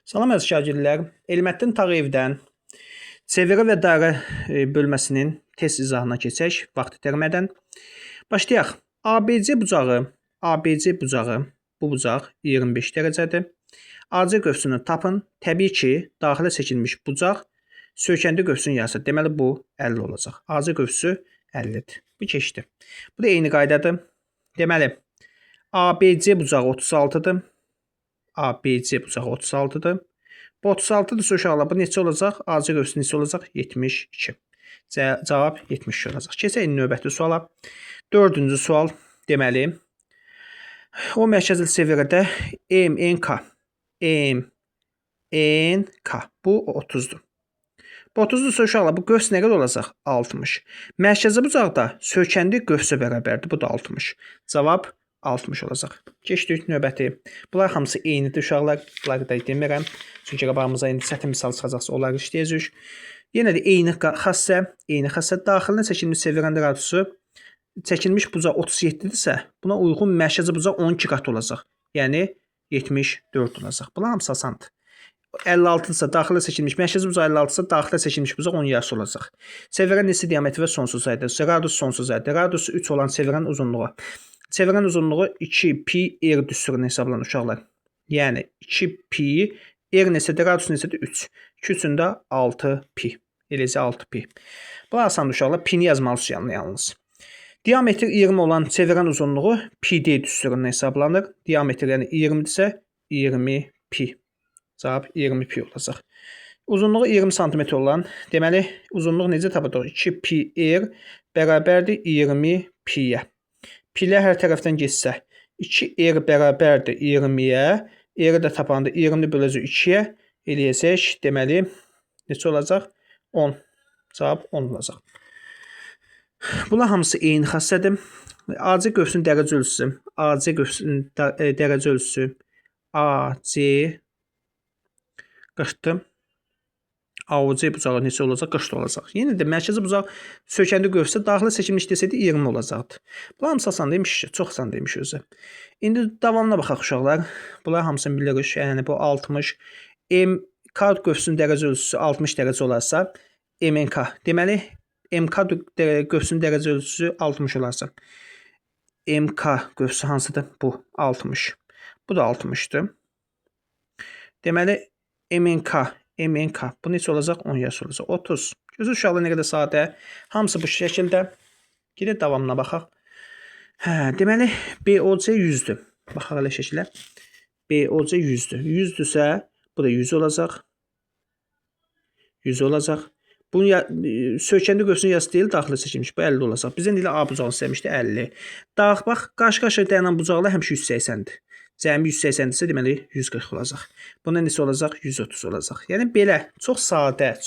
Salam əziz şagirdlər. Elmətdin Tağıyevdən çevrə və dairə bölməsinin test izahına keçək vaxt itirmədən. Başlayaq. ABC bucağı, bu bucaq 25 dərəcədir. AC qövsünü tapın. Təbii ki, daxilə çəkilmiş bucaq söykəndi qövsünün yarısı. Deməli bu 50 olacaq. AC qövsü 50-dir. Bu keçdi. Bu da eyni qaydadır. Deməli ABC bucağı 36-dır. ABC bucağı 36-dır. Bu 36-dırsa uşaqlar, bu neçə olacaq? AC qövsü neçə olacaq? 72. Cavab 72 olacaq. Keçək növbəti suala. 4-cü sual. Deməli, o mərkəzli çevrədə MNK bu 30-dur. Bu 30-dursa uşaqlar, bu qövs nə qədər olacaq? 60. Mərkəzi bucaqda söykəndi qövsə bərabərdir. Bu da 60. Cavab 60 olacaq. Keçdik növbəti. Bunlar hamısı eynidir uşaqlar. Bunları da demirəm. Çünki qabağımıza indi çətin misal çıxacaqsa onları işləyəcəyik. Yenə də eyni xəssə daxilinə çəkilmiş çevrənin radiusu çəkilmiş bucaq 37-dirsə, buna uyğun mərkəzi bucaq 12 qat olacaq. Yəni 74 olacaq. Bunlar hamısı asandır. 56-dırsa daxilə çəkilmiş mərkəzi bucaq 56-dırsa daxilə çəkilmiş bucaq 10 yarısı olacaq. Çevrənin nisbi diametri sonsuz sayıdır. Radius sonsuz sayıdır. Radiusu 3 olan çevrənin uzunluğu. Çevrənin uzunluğu 2pi r düsturuna hesablanır uşaqlar. Yəni 2pi r neçədir? Radius neçədir? 3. 2 üçündə 6pi. Eləcə 6pi. Bu asandır uşaqlar. Pini yazmalısınız yalnız. Diametri 20 olan çevrənin uzunluğu pi d düsturuna hesablanır. Diametri yəni 20-dirsə 20pi. Cavab 20pi olacaq. Uzunluğu 20 sm olan, deməli uzunluq necə tapılır? 2pi r bərabərdir 20piyə. Pilər hər tərəfdən geçsə 2r bərabərdir 20-yə. R də tapanda 20-ni böləcək 2-yə eləyəcək. Deməli neçə olacaq? 10. Cavab 10 olacaq. Bunlar hamısı eyni xəssədir. AC qövsünün dərəcə ölçüsü. AC qövsünün dərəcə ölçüsü. AC 40-dır. AOC bucağı neçə olacaq? 40 olacaq. Yenə də mərkəzi bucaq söykəndi qövsə daxilə çəkilmiş desəydi 20 olacaqdı. Bunlar hamısı asan demiş, çox asan demiş özü. İndi davamına baxaq uşaqlar. Bunlar hamısını bilirik. Yəni bu 60. MK qövsünün dərəcə ölçüsü 60 dərəcə olarsa, MNK. Deməli MK qövsünün dərəcə ölçüsü 60 olarsa, MK qövsü hansıdır? Bu 60. Bu da 60-dır. Deməli MNK bu neçə olacaq? 10 yarısı olacaq. 30. Gözü uşaqlar nə qədər sadə. Hamısı bu şəkildə. Gedək davamına baxaq. Deməli BOC 100-dür. Baxaq elə şəkildə. BOC 100-dür. 100-dürsə bu da 100 olacaq. 100 olacaq. Bunun söykəndi qövsünün yarısı deyil, daxilə çəkilmiş. Bu 50 olacaq. Bizdən ilə A bucağı istəmişdi 50. Bax, qarşı-qarşıya dayanan bucaqlar həmişə 180-dir. Cəmi 180-dirsə, deməli 140 olacaq. Bunun neçə olacaq? 130 olacaq. Yəni belə, çox sadə.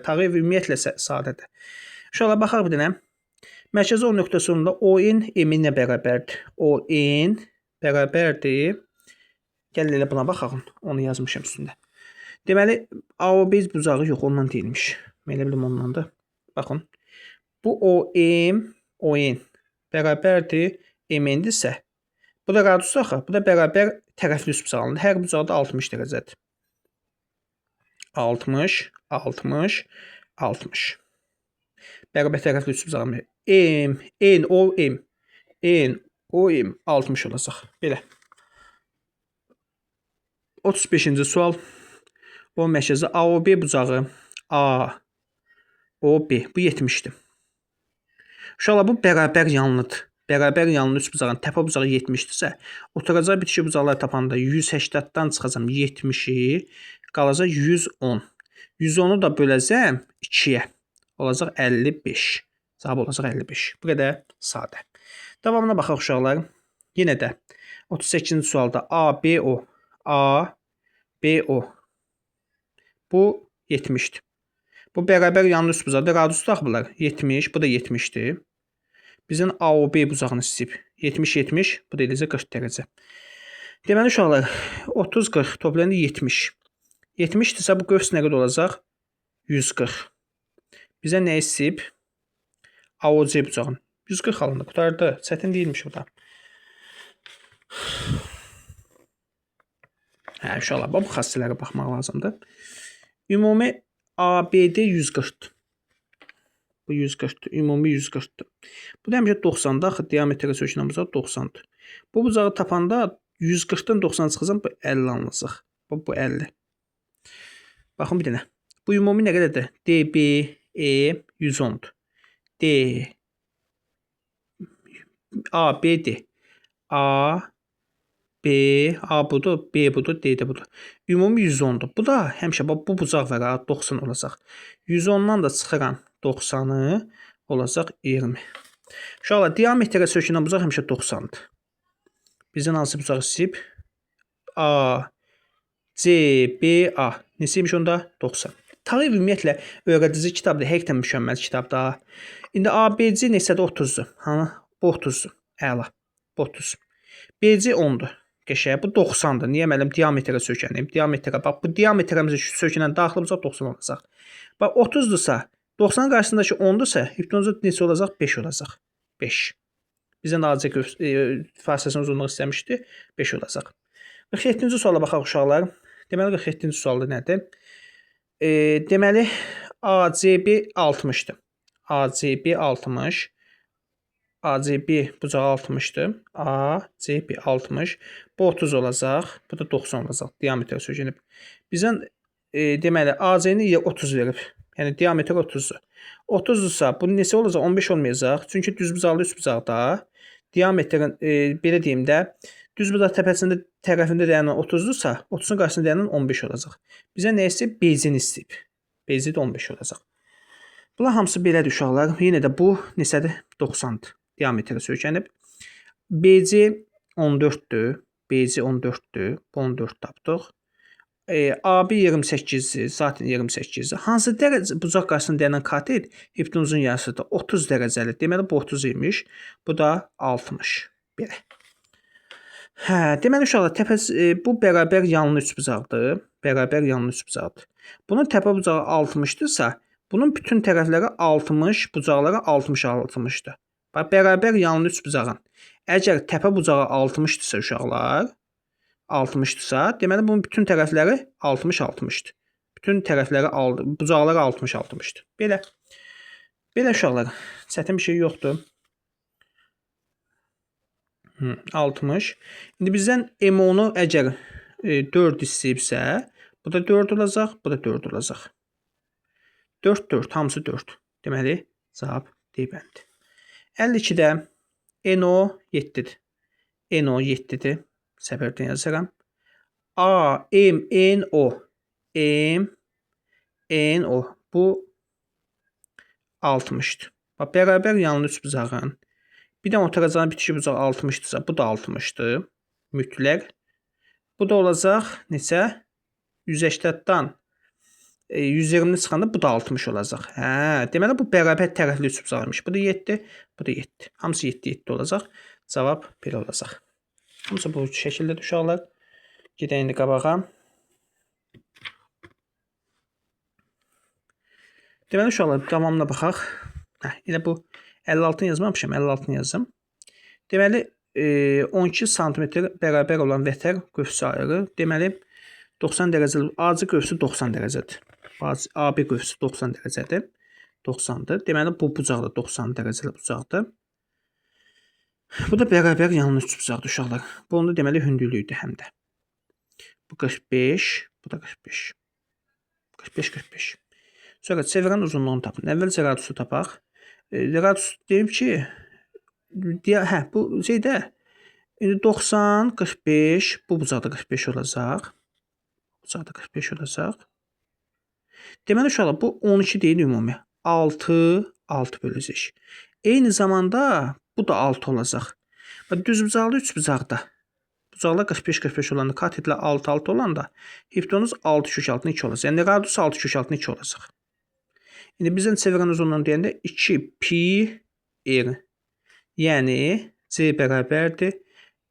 Tağıyev ümumiyyətlə sadədir. Uşaqlar, baxaq bir dənə. Mərkəzi O nöqtəsi sonunda ON M-nə bərabərdir. ON bərabərdir. Gəlin elə buna baxaq. Onu yazmışam üstündə. Deməli, AOB bucağı yox, ondan deyilmiş. Mən elə bilim ondandır. Baxın. Bu ON bərabərdir MN-dirsə, bu da radiusdur axı. Bu da bərabər tərəfli üst bucağındır. Hər bucaqda 60 dərəcədir. 60. Bərabər tərəfli üst bucağındır. NOM 60 olacaq. Belə. 35-ci sual. O mərkəzi AOB bucağı AOB bu 70-dir. Uşaqlar, bu bərabər yanlıdır. Bərabər yanlı üst bucağın təpə bucağı 70-dirsə, oturacaq bitişik bucaqları tapanda 180-dan çıxacam 70-i, qalacaq 110. 110-u da böləcəm 2-yə. Olacaq 55. Cavab olacaq 55. Bu qədər sadə. Davamına baxaq uşaqlar. Yenə də 38-ci sualda ABO. Bu 70-dir. Bu bərabər yanlı üst bucaqdır. Radiusdur axı bunlar. 70, bu da 70-dir. Bizim AOB bucağını istəyib. 70, bu da eləcə 40 dərəcə. Deməli uşaqlar, 30-40 toplayanda 70. 70-dirsə bu qövs nə qədər olacaq? 140. Bizə nə istəyib? AOC bucağın. 140 alındı. Qutardı. Çətin deyilmiş bu da. Hə, uşaqlar, bu xassələrə baxmaq lazımdır. Ümumi ABD 140-dır. Bu 140-dır. Ümumi 140-dır. Bu da həmişə 90-da, axı diametrə sökülən bucaq 90-dır. Bu bucağı tapanda 140-dan 90 çıxacaq, bu 50 alınacaq. Bu 50. Baxın bir dənə. Bu ümumi nə qədərdir? DBE 110-dur. D ABD A B A budur, B budur, D də budur. Ümumi 110-dur. Bu da həmişə bu bucaq var, 90 olacaq. 110-dan da çıxıram 90-ı olacaq 20. Uşaqlar, diametrə sökülən bucaq həmişə 90-dır. Bizdən hansı bucaq istəyib? A C B A. Neçəymiş onda? 90. Tağev ümumiyyətlə öyrədici kitabdır, həqiqətən mükəmməl kitabdır. İndi ABC neçədir? 30-dur. Hanı? Bu 30-dur. Əla. Bu 30. BC 10-dur. Qəşəng. Bu 90-dır. Niyə müəllim diametrə sökənəyim? Diametrə bax, bu diametrəmizə sökülən daxili bucaq 90 olacaq. Bax 30-dursa, 90-ın qarşısındakı 10-dursa, hipotenuzun neçə olacaq? 5 olacaq. 5. Bizdən AC fasiləsinin uzunluğu istəmişdi. 5 olacaq. 47-ci suala baxaq uşaqlar. Deməli 47-ci sualda nədir? Deməli ACB 60-dır. ACB 60. ACB bucağı 60-dır. ACB 60. Bu 30 olacaq. Bu da 90 olacaq. Diametr sökünüb. Bizdən deməli AC-ni 30 verib. Yəni diametr 30-dur. 30-dursa bu neçə olacaq? 15 olmayacaq. Çünki düzbucaqlı üçbucaqda diametrin belə deyim də düzbucaq təpəsində tərəfində dayanan 30-dursa, 30-un qarşısında dayanan 15 olacaq. Bizə nə istəyib? BC-ni istəyib. BC də 15 olacaq. Bunlar hamısı belədir uşaqlar. Yenə də bu neçədir? 90-dır. Diametrə sökənib. BC 14-dür. BC 14-dür. Bu 14 tapdıq. AB 28-dir. Zaten 28-dir. Hansı dərəcə bucaq qarşısında dayanan katet hipotenuzun yarısıdır. 30 dərəcəli. Deməli bu 30 imiş. Bu da 60. Belə. Hə, deməli uşaqlar, bu bərabər yanlı üçbucaqdır. Bərabər yanlı üçbucaqdır. Bunun təpə bucağı 60-dırsa, bunun bütün tərəfləri 60, bucaqları 60-60-dır. Bax, bərabər yanlı üçbucağın. Əgər təpə bucağı 60-dırsa uşaqlar, 60-dırsa, deməli bunun bütün tərəfləri 60-60-dır. Bütün tərəfləri bucaqları 60-60-dır. Belə. Belə uşaqlar, çətin bir şey yoxdur. 60. İndi bizdən M10-u əgər 4 istəyibsə, bu da 4 olacaq, bu da 4 olacaq. 4, 4, hamısı 4. Deməli, cavab D bəndi. 52-də NO 7-dir. NO 7-dir. Səbərdən yazıram. A, M, N, O. M, N, O. Bu 60-dır. Bax, bərabər yanlı üçbucağın. Bir də oturacağın bitişik bucaq 60-dırsa, bu da 60-dır. Mütləq. Bu da olacaq neçə? 180-dan 120-ni çıxanda bu da 60 olacaq. Hə, deməli bu bərabər tərəfli üçbucaqmış. Bu da 7, bu da 7. Hamısı 7 olacaq. Cavab belə olacaq. Hamısı bu şəkildədir uşaqlar. Gedək indi qabağa. Deməli uşaqlar, davamına baxaq. Hə, elə bu 56-nı yazmamışam, 56-nı yazdım. Deməli 12 sm bərabər olan vətər qövsü ayırır. Deməli 90 dərəcəli AC qövsü 90 dərəcədir. AB qövsü 90 dərəcədir. 90-dır. Deməli bu bucaq da 90 dərəcəli bucaqdır. Bu da bərabər yanlı üçbucaqdır uşaqlar. Bu onda deməli hündürlükdür həm də. Bu 45, bu da 45. 45. Sonra çevrənin uzunluğunu tapın. Əvvəlcə radiusu tapaq. Radius deyim ki, hə, bu şeydə indi 90, 45, bu bucaqda 45 olacaq. Bucaqda 45 olacaq. Deməli uşaqlar, bu 12 deyil ümumi. 6 böləcək. Eyni zamanda bu da 6 olacaq. Düzbucaqlı üçbucaqda bucaqlar 45 olanda, katetlər 6 olanda hipotenuz 6 kök altına 2 olacaq. Yəni radius 6 kök altına 2 olacaq. İndi bizdən çevrənin uzunluğunu deyəndə 2 pi r. Yəni C bərabərdir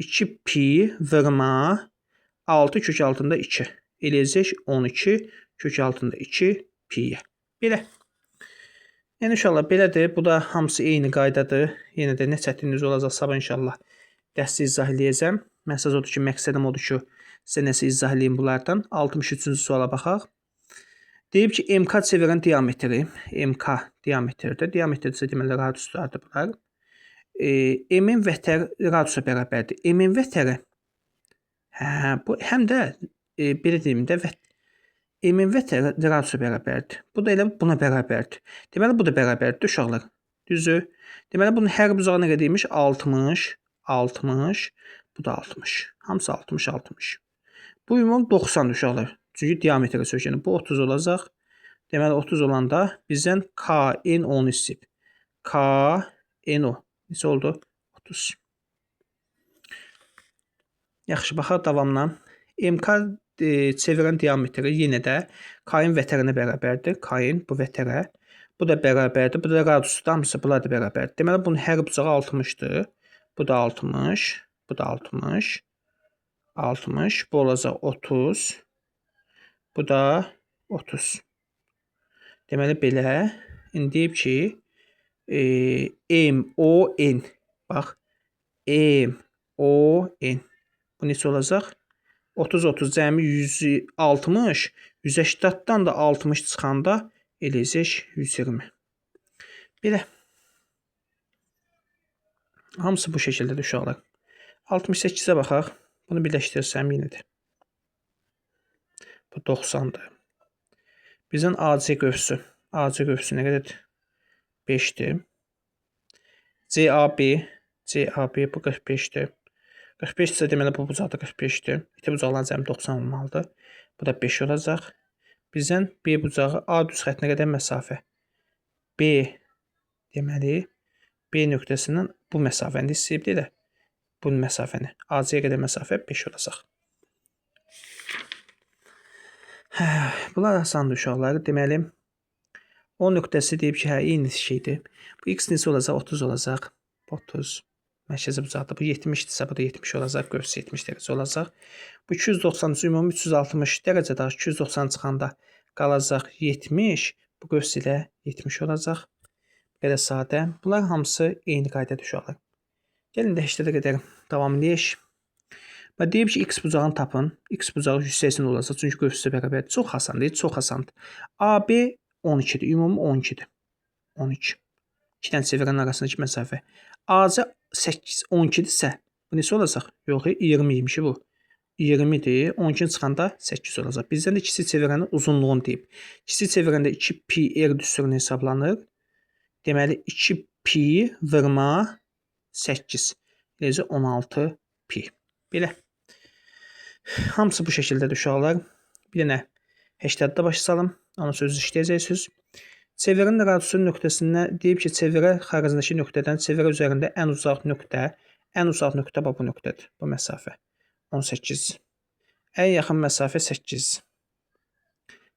2 pi vurma 6 kök altında 2. Eləyəcək 12 kök altında 2 pi. Belə. Yəni inşallah belədir. Bu da hamısı eyni qaydadır. Yenə də nə çətinlik olacaq sabah inşallah dərsdə izah eləyəcəm. Məsəl odur ki, məqsədim odur ki, Sizə nəsə izah edeyim bunlardan. 63-cü suala baxaq. Deyib ki, MK çevirən diametri, MK diametrdir. Diametr isə deməli radiuslardır bunlar. M-in vətəri radiusa bərabərdir. M-in vətəri bu həm də belə deyim də M-in vətəri radiusa bərabərdir. Bu da elə buna bərabərdir. Deməli bu da bərabərdir uşaqlar. Düzdür? Deməli bunun hər bucağı nə qədərmiş? 60, 60, bu da 60. Hamısı 60, 60. Bu ümumi 90 uşaqlar. Çünki diametrə söykənir. Bu 30 olacaq. Deməli 30 olanda bizdən KN10 istəyib. KN10 neçə oldu? 30. Yaxşı, baxaq davamla. MK çevirən diametri yenə də K-in vətərinə bərabərdir. K-in bu vətərə. Bu da bərabərdir. Bu da radiusdur. Hamısı bunlar da bərabərdir. Deməli bunun hər bucağı 60-dır. Bu da 60. Bu da 60. 60. Bu olacaq 30. Bu da 30. Deməli belə. İndi deyib ki M-O-N. Bax. M-O-N. Bu neçə olacaq? 30, 30 cəmi 160. 180-dan da 60 çıxanda eləyəcək 120. Belə. Hamısı bu şəkildədir uşaqlar. 68-ə baxaq. Bunu birləşdirsəm yenə də. Bu 90-dır. Bizdən AC qövsü. AC qövsü nə qədərdir? 5-dir. CAB. CAB bu 45-dir. 45 isə deməli bu bucaq da 45-dir. İti bucaqların cəmi 90 olmalıdır. Bu da 5 olacaq. Bizdən B bucağı A düz xəttinə qədər məsafə. B deməli B nöqtəsindən bu məsafəni istəyibdir də. Bu məsafəni. AC-yə qədər məsafə 5 olacaq. Bunlar asandır uşaqlar. Deməli o nöqtəsi deyib ki, eyni şeydir. Bu x neçə olacaq? 30 olacaq. 30. Mərkəzi bucaqdır. Bu 70-dirsə, bu da 70 olacaq. Qövs 70 dərəcə olacaq. Bu 290 ümumi 360 dərəcə daha 290 çıxanda qalacaq 70. Bu qövs ilə 70 olacaq. Belə sadə. Bunlar hamısı eyni qaydada uşaqlar. Gəlin də 80-ə qədər davam edək. Və deyib ki, x bucağını tapın. X bucağı 180 olacaq. Çünki qövsü bərabərdir. Çox asandır. Çox asandır. AB 12-dir. Ümumi 12-dir. 12. 2 dənə çevirənin arasındakı məsafə. AC 8, 12-dirsə, bu neçə olacaq? Yox, 20 imiş bu. 20-dir. 12-ni çıxanda 8 olacaq. Bizdən də ikisi çevirənin uzunluğunu deyib. İkisi çevirəndə 2pi r düsturunu hesablanır. Deməli 2pi vurma 8. Necə 16pi. Belə. Hamısı bu şəkildədir uşaqlar. Bir dənə 80-də başlayalım. Onun sözü işləyəcəksiniz. Çevirənin radiusu nöqtəsində deyib ki, çevirə xaricindəki nöqtədən çevirə üzərində ən uzaq nöqtə bu nöqtədir. Bu məsafə 18. Ən yaxın məsafə 8.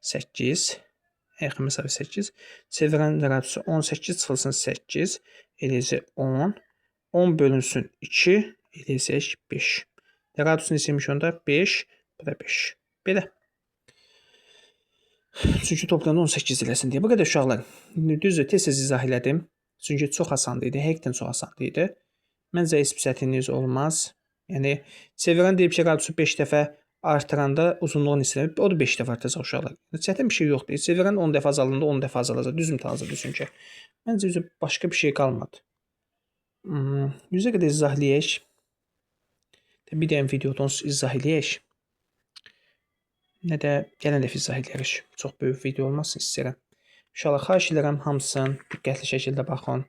8. Ən yaxın məsafə 8. Çevirənin radiusu 18 çıxılsın 8 eləyəcək 10. 10 bölünsün 2 eləyəcək 5. Radiusu neçəymiş onda? 5. Bu da 5. Belə. Çünki toplamda 18 eləsin deyə. Bu qədər uşaqlar. Düzdür, tez-tez izah elədim. Çünki çox asandı idi. Həqiqətən çox asandı idi. Məncə heç bir çətinlik olmaz. Yəni çevirən deyib ki, radiusu 5 dəfə artıranda uzunluğunu istəyir. O da 5 dəfə artacaq uşaqlar. Çətin bir şey yoxdur. Çevirən 10 dəfə azalanda 10 dəfə azalacaq. Düz mütəvazidir çünki. Məncə başqa bir şey qalmadı. 100-ə qədər izah eləyək. Bir dənə videodan izah eləyək. Nə də gələn dəfə izah edərik. Çox böyük video olmasın istəyirəm. İnşallah xahiş edirəm hamısını diqqətli şəkildə baxın.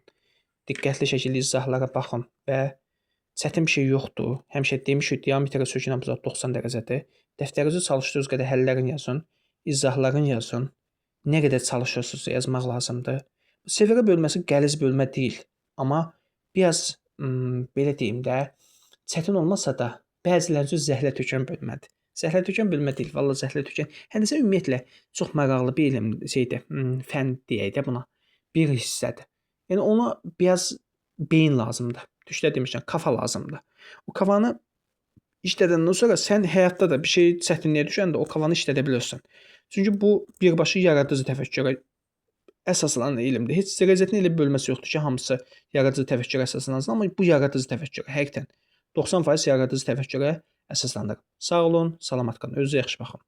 Diqqətli şəkildə izahlara baxın və çətin bir şey yoxdur. Həmişə demişik, diametrə söykənən bucaq 90 dərəcədir. Dəftərinizi çalışdığınız qədər həllərini yazın, izahlarını yazın. Nə qədər çalışırsınız yazmaq lazımdır. Çevirə bölməsi qəliz bölmə deyil. Amma biraz belə deyim də, çətin olmasa da bəziləri üçün zəhlə tökən bölmədir. Zəhlə tökən bölmə deyil, vallahi zəhlə tökən. Həndəsə ümumiyyətlə çox maraqlı bir elm fən deyək də buna. Bir hissədir. Yəni ona biraz beyin lazımdır. Düşdə demişəm, kafa lazımdır. O kafanı işlədəndən sonra sən həyatda da bir şey çətinliyə düşəndə o kafanı işlədə bilirsən. Çünki bu birbaşa yaradıcı təfəkkürə əsaslanan elmdir. Heç rəzətin elə bölməsi yoxdur ki, hamısı yaradıcı təfəkkürə əsaslansın, amma bu yaradıcı təfəkkürə həqiqətən 90% yaradıcı təfəkkürə əsaslandırın. Sağ olun, salamat qalın. Özünüzə yaxşı baxın.